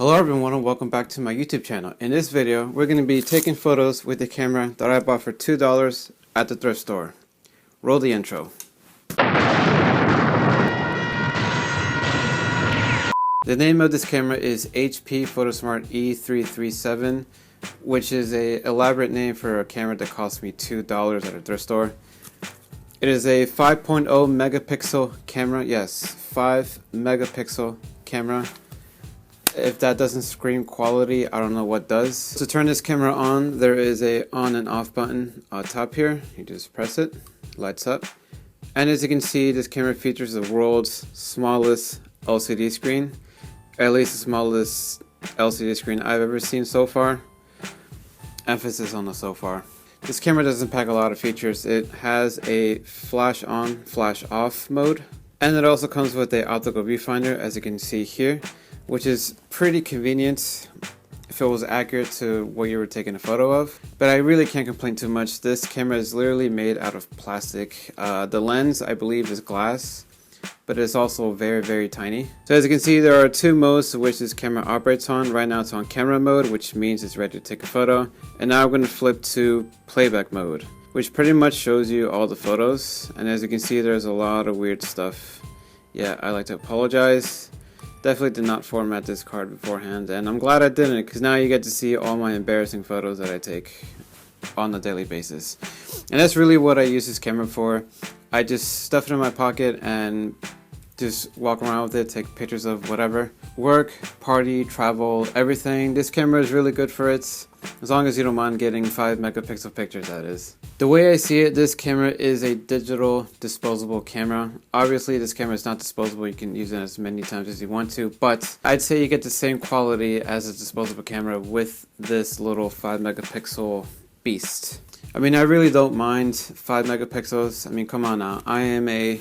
Hello everyone and welcome back to my YouTube channel. In this video, we're going to be taking photos with the camera that I bought for $2 at the thrift store. Roll the intro. The name of this camera is HP PhotoSmart E337, which is an elaborate name for a camera that cost me $2 at a thrift store. It is a 5.0 megapixel camera. Yes, 5 megapixel camera. If that doesn't scream quality, I don't know what does. To turn this camera on, there is a on and off button top here. You just press it, lights up. And as you can see, this camera features the world's smallest LCD screen. At least the smallest LCD screen I've ever seen so far. Emphasis on the so far. This camera doesn't pack a lot of features. It has a flash on, flash off mode. And it also comes with an optical viewfinder, as you can see here, which is pretty convenient if it was accurate to what you were taking a photo of. But I really can't complain too much. This camera is literally made out of plastic. The lens, I believe, is glass, but it's also very, very tiny. So as you can see, there are two modes to which this camera operates on. Right now it's on camera mode, which means it's ready to take a photo. And now I'm going to flip to playback mode, which pretty much shows you all the photos. And as you can see, there's a lot of weird stuff. Yeah, I like to apologize. Definitely did not format this card beforehand, and I'm glad I didn't, because now you get to see all my embarrassing photos that I take on a daily basis. And that's really what I use this camera for. I just stuff it in my pocket and just walk around with it, take pictures of whatever. Work, party, travel, everything. This camera is really good for it, as long as you don't mind getting 5 megapixel pictures, that is. The way I see it, this camera is a digital disposable camera. Obviously, this camera is not disposable. You can use it as many times as you want to, but I'd say you get the same quality as a disposable camera with this little 5 megapixel beast. I mean, I really don't mind 5 megapixels. I mean, come on now. I am a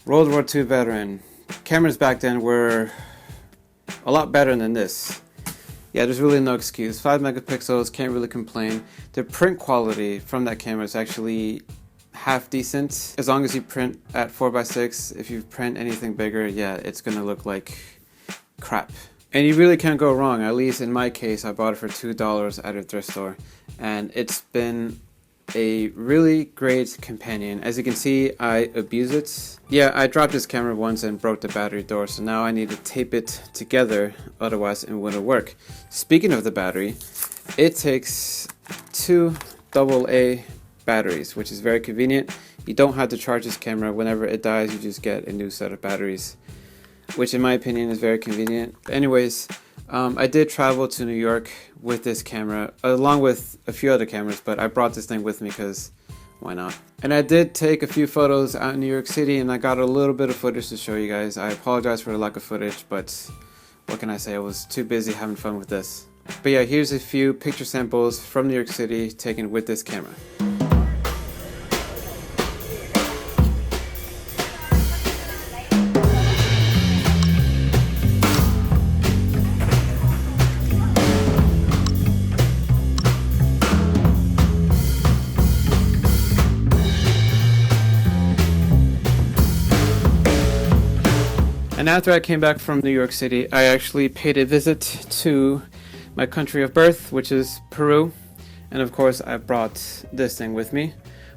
World War II veteran. Cameras back then were a lot better than this. Yeah, there's really no excuse. 5 megapixels, can't really complain. The print quality from that camera is actually half decent. As long as you print at 4x6, if you print anything bigger, yeah, it's gonna look like crap. And you really can't go wrong. At least in my case, I bought it for $2 at a thrift store. And it's been a really great companion. As you can see, I abuse it. Yeah, I dropped this camera once and broke the battery door, so now I need to tape it together, otherwise it wouldn't work. Speaking of the battery, it takes 2 AA batteries, which is very convenient. You don't have to charge this camera. Whenever it dies, you just get a new set of batteries, which in my opinion is very convenient. Anyways, I did travel to New York with this camera, along with a few other cameras, but I brought this thing with me because why not? And I did take a few photos out in New York City, and I got a little bit of footage to show you guys. I apologize for the lack of footage, but what can I say? I was too busy having fun with this. But yeah, here's a few picture samples from New York City taken with this camera. And after I came back from New York City, I actually paid a visit to my country of birth, which is Peru. And of course, I brought this thing with me.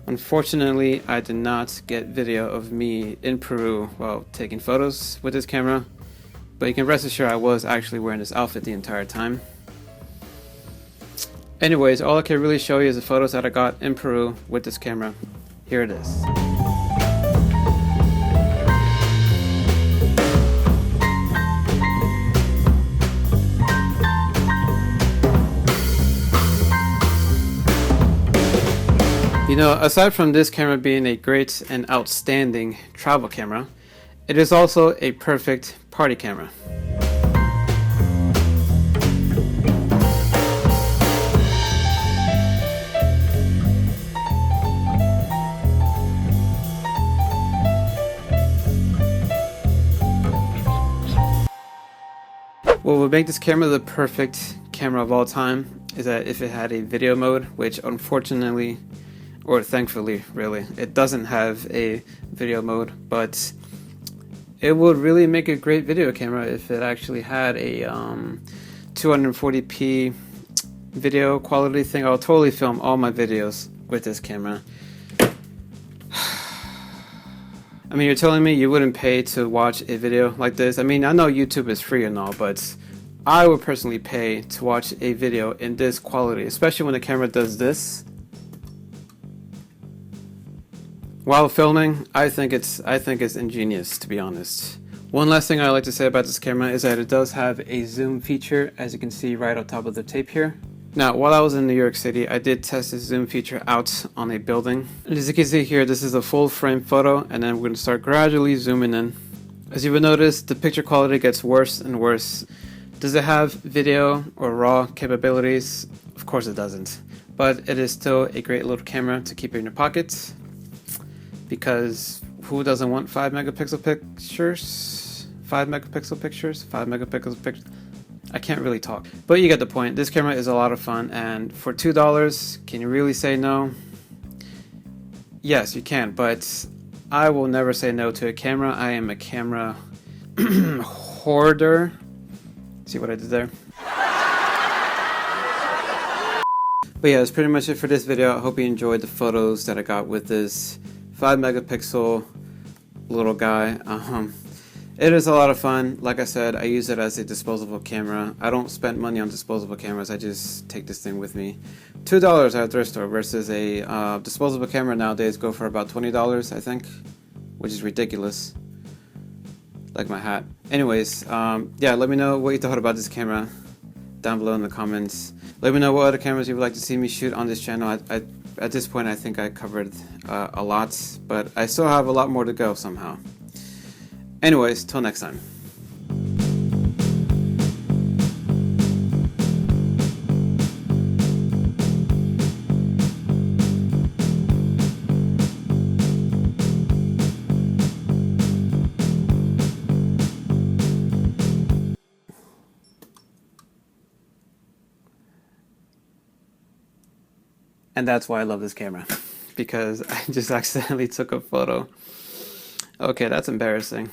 Unfortunately, I did not get video of me in Peru while taking photos with this camera. But you can rest assured I was actually wearing this outfit the entire time. Anyways, all I can really show you is the photos that I got in Peru with this camera. Here it is. You know, aside from this camera being a great and outstanding travel camera, it is also a perfect party camera. What would make this camera the perfect camera of all time is that if it had a video mode, which unfortunately, or thankfully really, it doesn't have a video mode, but it would really make a great video camera if it actually had a 240p video quality thing. I'll totally film all my videos with this camera. I mean, you're telling me you wouldn't pay to watch a video like this? I mean, I know YouTube is free and all, but I would personally pay to watch a video in this quality, especially when the camera does this while filming. I think it's ingenious, to be honest. One last thing I like to say about this camera is that it does have a zoom feature, as you can see right on top of the tape here. Now, while I was in New York City, I did test this zoom feature out on a building. And as you can see here, this is a full frame photo, and then we're going to start gradually zooming in. As you will notice, the picture quality gets worse and worse. Does it have video or RAW capabilities? Of course it doesn't. But it is still a great little camera to keep in your pocket, because who doesn't want 5 megapixel pictures? 5 megapixel pictures? 5 megapixel pictures? I can't really talk, but you get the point. This camera is a lot of fun, and for $2, can you really say no? Yes, you can, but I will never say no to a camera. I am a camera hoarder. See what I did there? But yeah, that's pretty much it for this video. I hope you enjoyed the photos that I got with this 5 megapixel little guy. It is a lot of fun. Like I said, I use it as a disposable camera. I don't spend money on disposable cameras. I just take this thing with me. $2 at a thrift store versus a disposable camera nowadays go for about $20, I think, which is ridiculous. Like my hat. Anyways, yeah, let me know what you thought about this camera down below in the comments. Let me know what other cameras you would like to see me shoot on this channel. At this point, I think I covered a lot, but I still have a lot more to go somehow. Anyways, till next time. And that's why I love this camera, because I just accidentally took a photo. Okay, that's embarrassing.